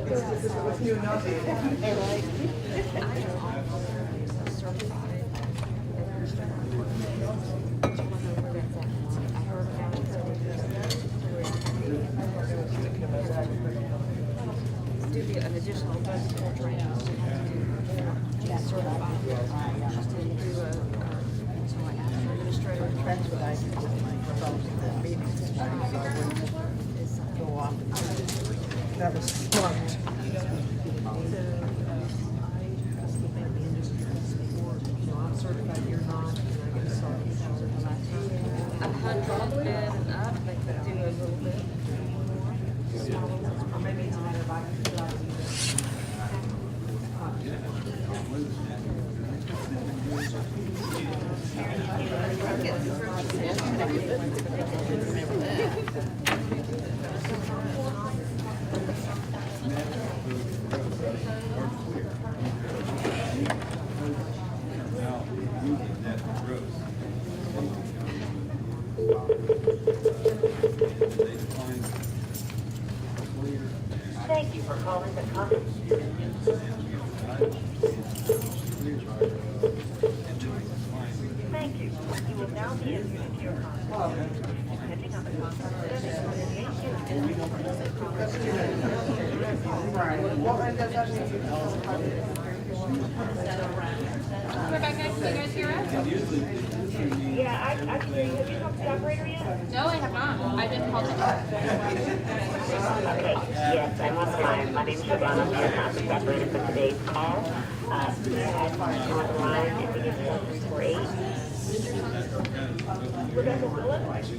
Do the an additional budget training. Get certified. Just to do a administrative. That's what I do with my phone, the meetings. Go off. That was smart. I'm certified, you're not, and I get to start these hours at 100 and up, they could do a little bit more. Or maybe it's a matter of I can do Thank you for calling the conference. Thank you. You will now be entered into your conference. Depending on the conference, Rebecca, can you guys hear us? yeah, I can hear you. Have you talked to the operator yet? No, I have not. I've been called. Okay, yes, I'm on the line. My name is Siobhan. I'm the conference operator for today's call. We had on the line ending in 4348. Rebecca Phillips?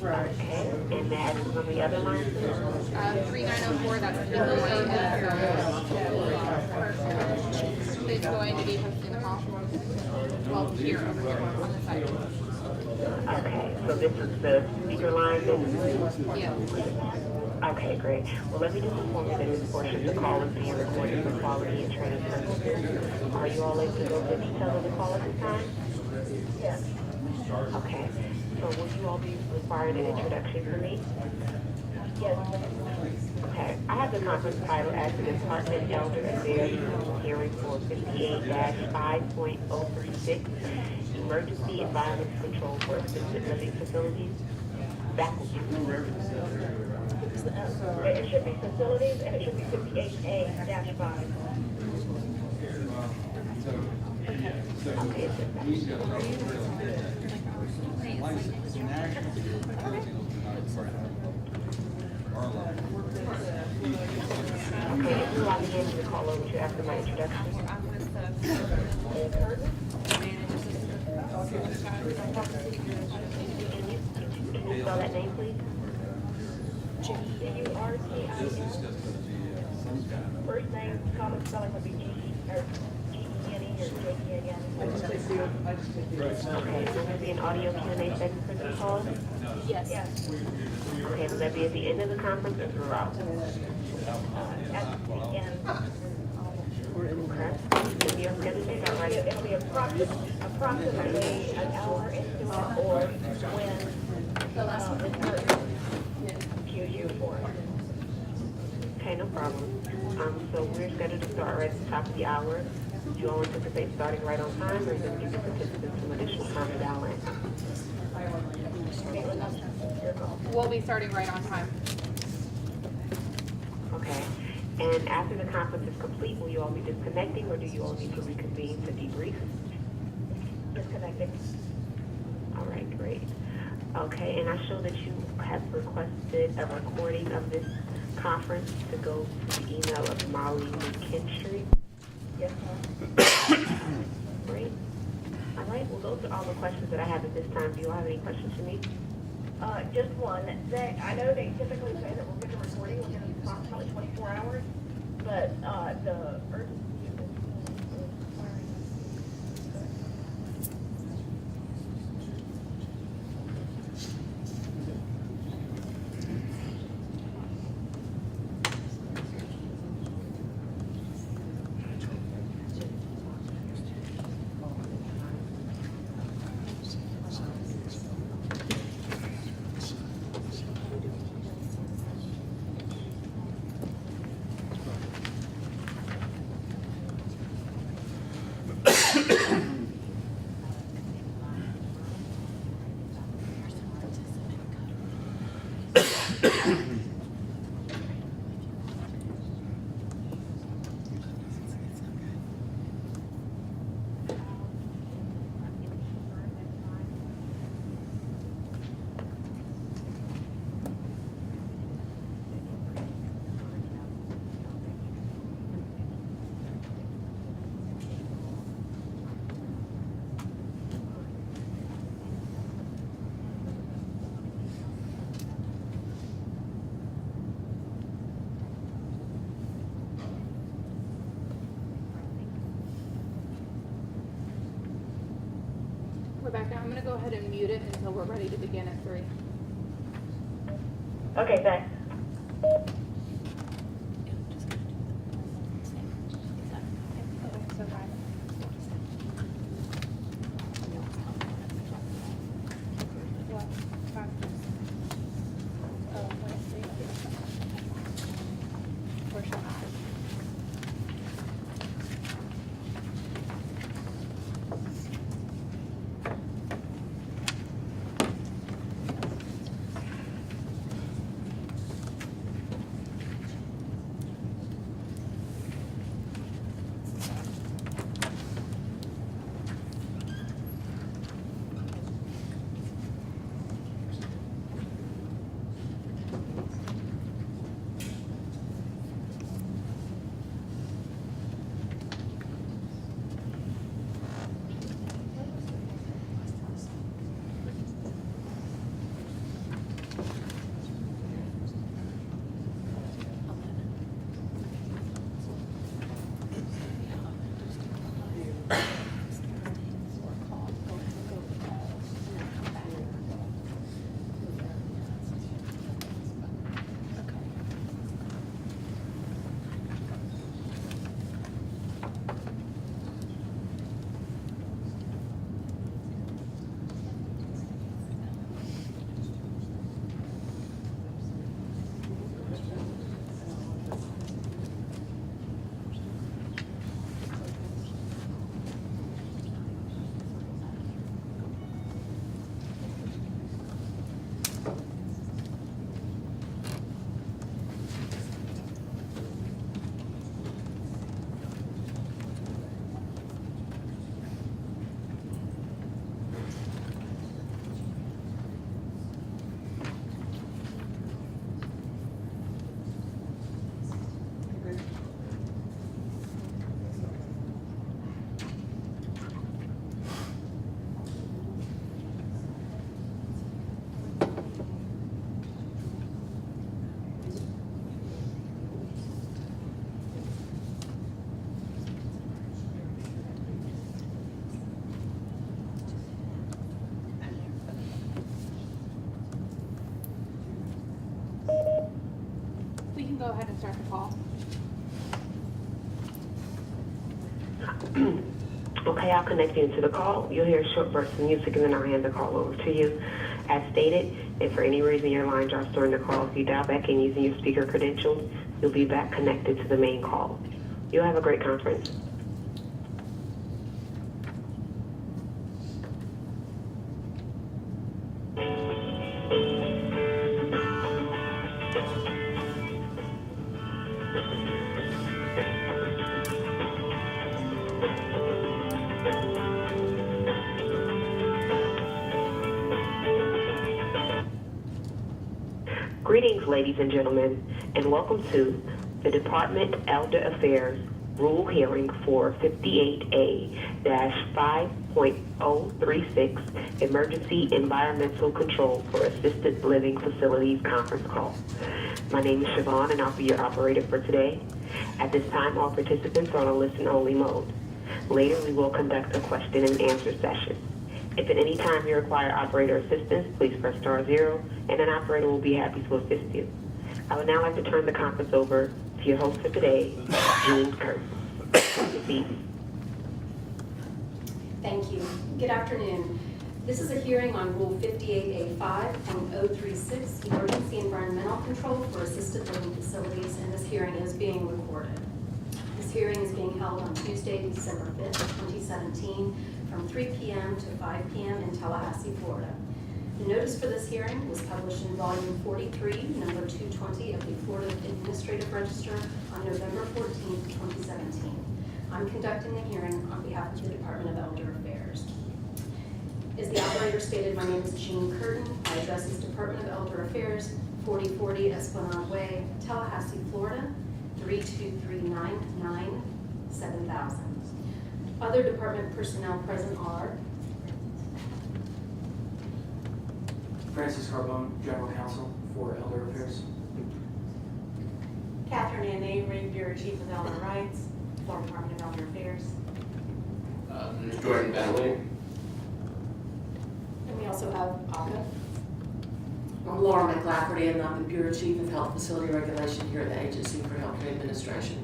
Okay, and that is on the other line? 3904, that's the It's going to be hosting the call. Well, here, over here, on the side. Okay, so this is the speaker line then? Yeah. Okay, great. Well, let me just inform you that this portion of the call is being recorded for quality and training purposes. Are you all able to go over the details of the call at this time? Yes. Okay, so will you all be requiring an introduction from me? Yes. Okay, I have the conference title as the Department Elder Affairs hearing for 58-5.036, Emergency Environment Control for Assisted Living Facilities. Faculty. It should be facilities, and it should be 58A-5. Okay, it's just okay, who I'll begin to call over to after my introduction. Can you spell that name, please? G-U-R-T-I-N. First name, common spelling would be G-E-N-E or J-E-N-E. Okay, will there be an audio Q&A segment for this call? Yes. Okay, will that be at the end of the conference or throughout? At the end. Okay. Will your schedule be done right? It'll be approximately an hour into it, or when the person cues you for it. Okay, no problem. So we're scheduled to start right at the top of the hour. Do you all anticipate starting right on time, or is it giving participants some additional time to dial in? We'll be starting right on time. Okay. And after the conference is complete, will you all be disconnecting, or do you all need to reconvene to debrief? Disconnecting. All right, great. Okay, and I show that you have requested a recording of this conference to go to the email of Molly McKinstry. Yes, ma'am. Great. All right, well, those are all the questions that I have at this time. Do you all have any questions for me? Just one. I know they typically say that we'll get the recording within approximately 24 hours, but the urgency Rebecca, I'm gonna go ahead and mute it until we're ready to begin at 3. Okay, thanks. Okay, so 5. What? 5. Oh, wait, 3. Or shall I? We can go ahead and start the call. Okay, I'll connect you into the call. You'll hear a short burst of music, and then I'll hand the call over to you. As stated, if for any reason your line drops during the call, if you dial back in using your speaker credentials, you'll be back connected to the main call. You'll have a great conference. Greetings, ladies and gentlemen, and welcome to the Department Elder Affairs Rule Hearing for 58A-5.036 Emergency Environmental Control for Assisted Living Facilities Conference Call. My name is Siobhan, and I'll be your operator for today. At this time, all participants are on a listen-only mode. Later, we will conduct a question and answer session. If at any time you require operator assistance, please press *0, and an operator will be happy to assist you. I would now like to turn the conference over to your host for today, Jean Curtin. Thank you. Good afternoon. This is a hearing on Rule 58A5.036, Emergency Environmental Control for Assisted Living Facilities, and this hearing is being recorded. This hearing is being held on Tuesday, December 5th, 2017, from 3 p.m. to 5 p.m. in Tallahassee, Florida. The notice for this hearing was published in Volume 43, Number 220 of the Florida Administrative Register on November 14th, 2017. I'm conducting the hearing on behalf of the Department of Elder Affairs. As the operator stated, my name is Jean Curtin. My address is Department of Elder Affairs, 4040 Esplanade Way, Tallahassee, Florida, 32399 7000. Other department personnel present are Francis Carbone, General Counsel for Elder Affairs. Catherine Ann Avery, Bureau Chief of Elder Rights, Florida Department of Elder Affairs. Jordan Bentley. also have Aka. I'm Laura McLafferty, and I'm the Bureau Chief of Health Facility Regulation here at the Agency for Healthcare Administration.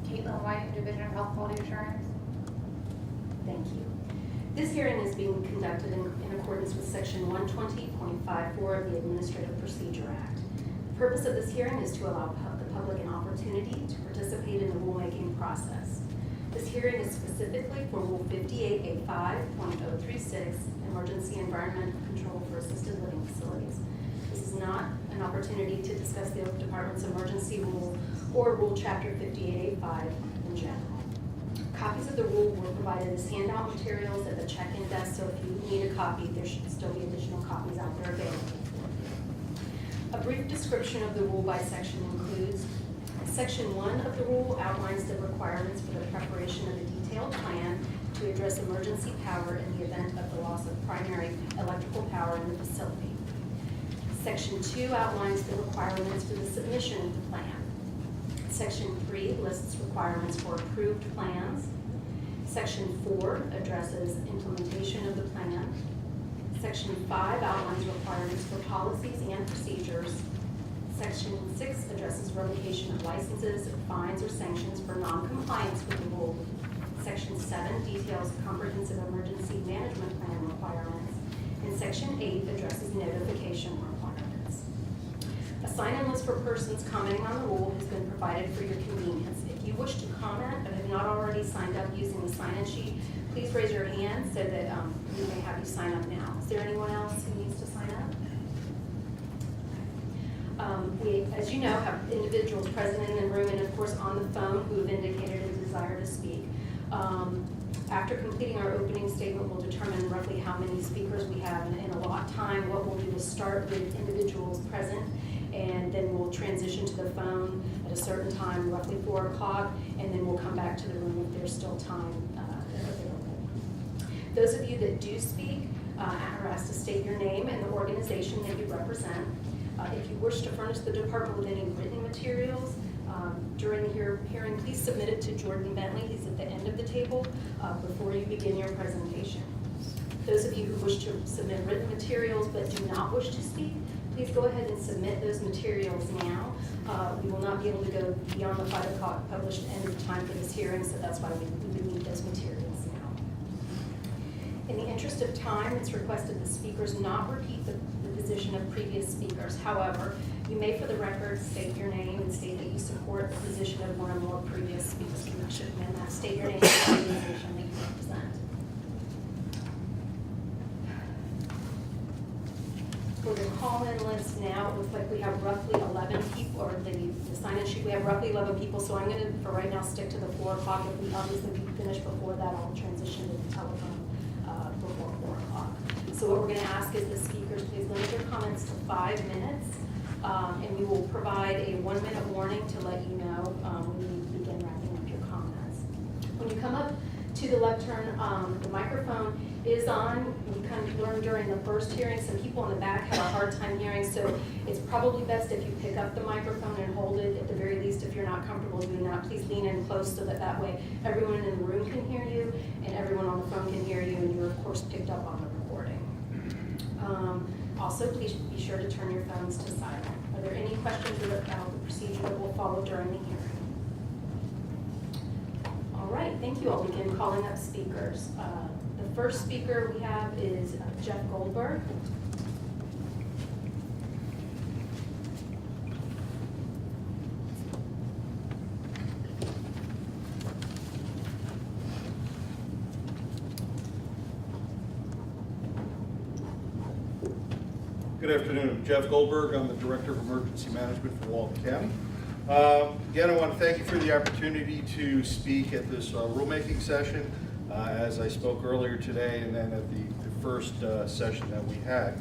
Caitlin White, Division of Health Quality Assurance. Thank you. This hearing is being conducted in accordance with Section 120.54 of the Administrative Procedure Act. The purpose of this hearing is to allow the public an opportunity to participate in the rulemaking process. This hearing is specifically for Rule 58A5.036, Emergency Environmental Control for Assisted Living Facilities. This is not an opportunity to discuss the Department's emergency rule or Rule Chapter 58A5 in general. Copies of the rule were provided as handout materials at the check-in desk, so if you need a copy, there should still be additional copies out there available for you. A brief description of the rule by section includes: Section 1 of the rule outlines the requirements for the preparation of a detailed plan to address emergency power in the event of the loss of primary electrical power in the facility. Section 2 outlines the requirements for the submission of the plan. Section 3 lists requirements for approved plans. Section 4 addresses implementation of the plan. Section 5 outlines requirements for policies and procedures. Section 6 addresses revocation of licenses, fines, or sanctions for non-compliance with the rule. Section 7 details comprehensive emergency management plan requirements. And Section 8 addresses notification requirements. A sign-in list for persons commenting on the rule has been provided for your convenience. If you wish to comment but have not already signed up using the sign-in sheet, please raise your hand so that we may have you sign up now. Is there anyone else who needs to sign up? We, as you know, have individuals present in the room and of course on the phone who have indicated a desire to speak. After completing our opening statement, we'll determine roughly how many speakers we have and allot time. What we'll do is start with individuals present, and then we'll transition to the phone at a certain time, roughly 4 o'clock, and then we'll come back to the room if there's still time available. Those of you that do speak are asked to state your name and the organization that you represent. If you wish to furnish the department with any written materials during the hearing, please submit it to Jordan Bentley. He's at the end of the table before you begin your presentation. Those of you who wish to submit written materials but do not wish to speak, please go ahead and submit those materials now. We will not be able to go beyond the 5 o'clock published end of time for this hearing, so that's why we would need those materials now. In the interest of time, it's requested the speakers not repeat the position of previous speakers. However, you may, for the record, state your name and state that you support the position of one or more previous speakers. You should amend that. State your name and the organization that you represent. For the call-in list now, it looks like we have roughly 11 people, or the sign-in sheet, we have roughly 11 people, so I'm going to, for right now, stick to the 4 o'clock. If we obviously finish before that, I'll transition to the telephone before 4 o'clock. So what we're going to ask is the speakers, please limit your comments to 5 minutes, and we will provide a 1-minute warning to let you know when we begin wrapping up your comments. When you come up to the lectern, the microphone is on. We kind of learned during the first hearing, some people in the back had a hard time hearing, so it's probably best if you pick up the microphone and hold it. At the very least, if you're not comfortable doing that, please lean in close so that that way everyone in the room can hear you and everyone on the phone can hear you, and you're of course picked up on the recording. Also, please be sure to turn your phones to silent. Are there any questions about the procedure that will follow during the hearing? All right, thank you. I'll begin calling up speakers. The first speaker we have is Jeff Goldberg. Good afternoon. I'm Jeff Goldberg. I'm the Director of Emergency Management for Walton County. Again, I want to thank you for the opportunity to speak at this rulemaking session, as I spoke earlier today and then at the first session that we had.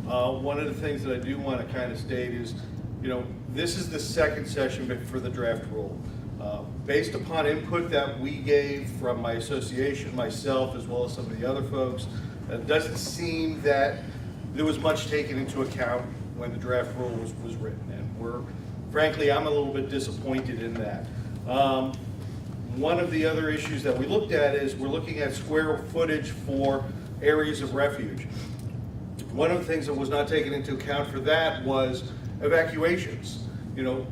One of the things that I do want to kind of state is, this is the second session for the draft rule. Based upon input that we gave from my association, myself, as well as some of the other folks, it doesn't seem that there was much taken into account when the draft rule was written, and frankly, I'm a little bit disappointed in that. one of the other issues that we looked at is we're looking at square footage for areas of refuge. One of the things that was not taken into account for that was evacuations. You know,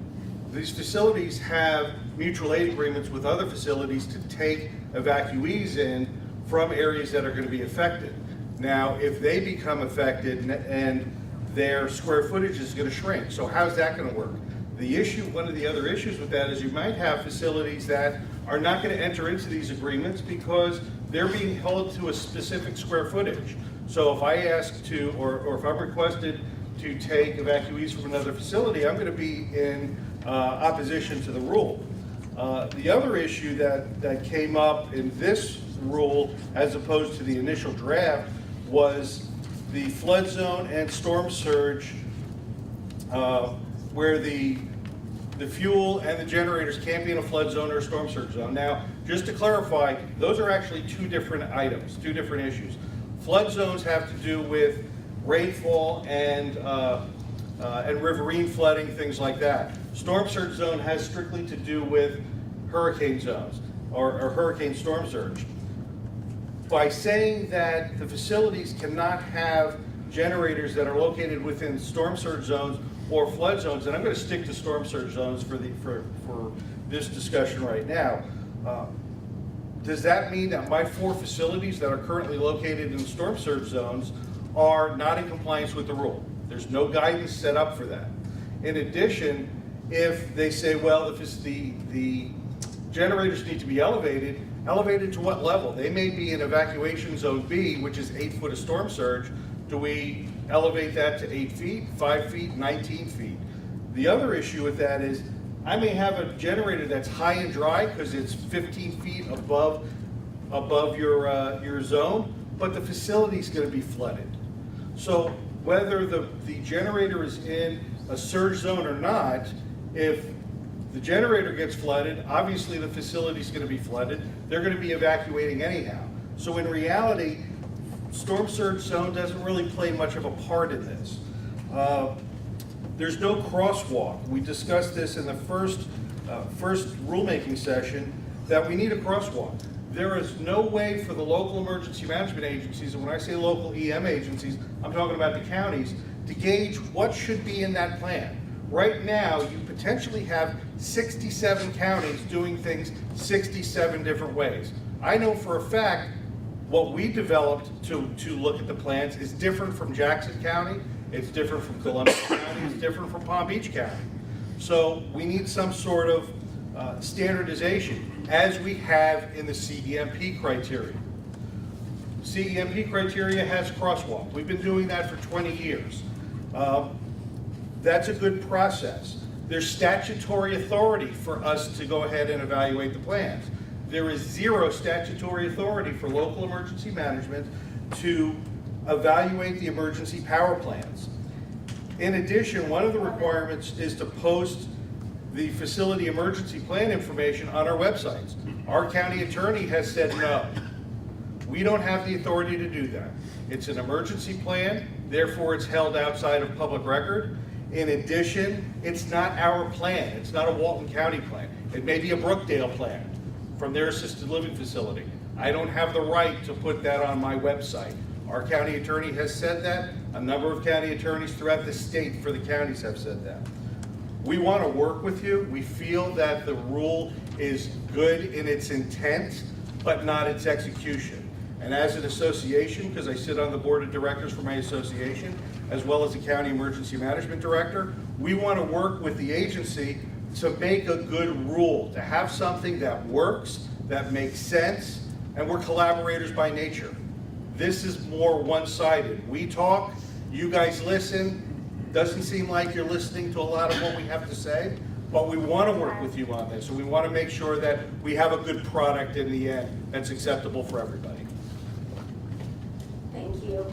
these facilities have mutual aid agreements with other facilities to take evacuees in from areas that are going to be affected. Now, if they become affected and their square footage is going to shrink, so how's that going to work? The issue, one of the other issues with that is you might have facilities that are not going to enter into these agreements because they're being held to a specific square footage. So if I ask to, or if I'm requested to take evacuees from another facility, I'm going to be in opposition to the rule. The other issue that came up in this rule, as opposed to the initial draft, was the flood zone and storm surge, where the fuel and the generators can't be in a flood zone or a storm surge zone. Now, just to clarify, those are actually two different items, two different issues. Flood zones have to do with rainfall and riverine flooding, things like that. Storm surge zone has strictly to do with hurricane zones or hurricane storm surge. By saying that the facilities cannot have generators that are located within storm surge zones or flood zones, and I'm going to stick to storm surge zones for this discussion right now. Does that mean that my 4 facilities that are currently located in storm surge zones are not in compliance with the rule? There's no guidance set up for that. In addition, if they say, well, if the generators need to be elevated to what level? They may be in evacuation zone B, which is 8 foot of storm surge. Do we elevate that to 8 feet, 5 feet, 19 feet? The other issue with that is I may have a generator that's high and dry because it's 15 feet above your zone, but the facility's going to be flooded. So whether the generator is in a surge zone or not, if the generator gets flooded, obviously the facility's going to be flooded. They're going to be evacuating anyhow. So in reality, storm surge zone doesn't really play much of a part in this. There's no crosswalk. We discussed this in the first rulemaking session that we need a crosswalk. There is no way for the local emergency management agencies, and when I say local EM agencies, I'm talking about the counties, to gauge what should be in that plan. Right now, you potentially have 67 counties doing things 67 different ways. I know for a fact what we developed to look at the plans is different from Jackson County, it's different from Columbia County, it's different from Palm Beach County. So we need some sort of standardization, as we have in the CEMP criteria. CEMP criteria has crosswalk. We've been doing that for 20 years. That's a good process. There's statutory authority for us to go ahead and evaluate the plans. There is zero statutory authority for local emergency management to evaluate the emergency power plans. In addition, one of the requirements is to post the facility emergency plan information on our websites. Our county attorney has said no. We don't have the authority to do that. It's an emergency plan, therefore it's held outside of public record. In addition, it's not our plan. It's not a Walton County plan. It may be a Brookdale plan from their assisted living facility. I don't have the right to put that on my website. Our county attorney has said that. A number of county attorneys throughout the state for the counties have said that. We want to work with you. We feel that the rule is good in its intent, but not its execution. And as an association, because I sit on the board of directors for my association, as well as the county emergency management director, we want to work with the agency to make a good rule, to have something that works, that makes sense, and we're collaborators by nature. This is more one-sided. We talk, you guys listen. Doesn't seem like you're listening to a lot of what we have to say, but we want to work with you on this, and we want to make sure that we have a good product in the end that's acceptable for everybody.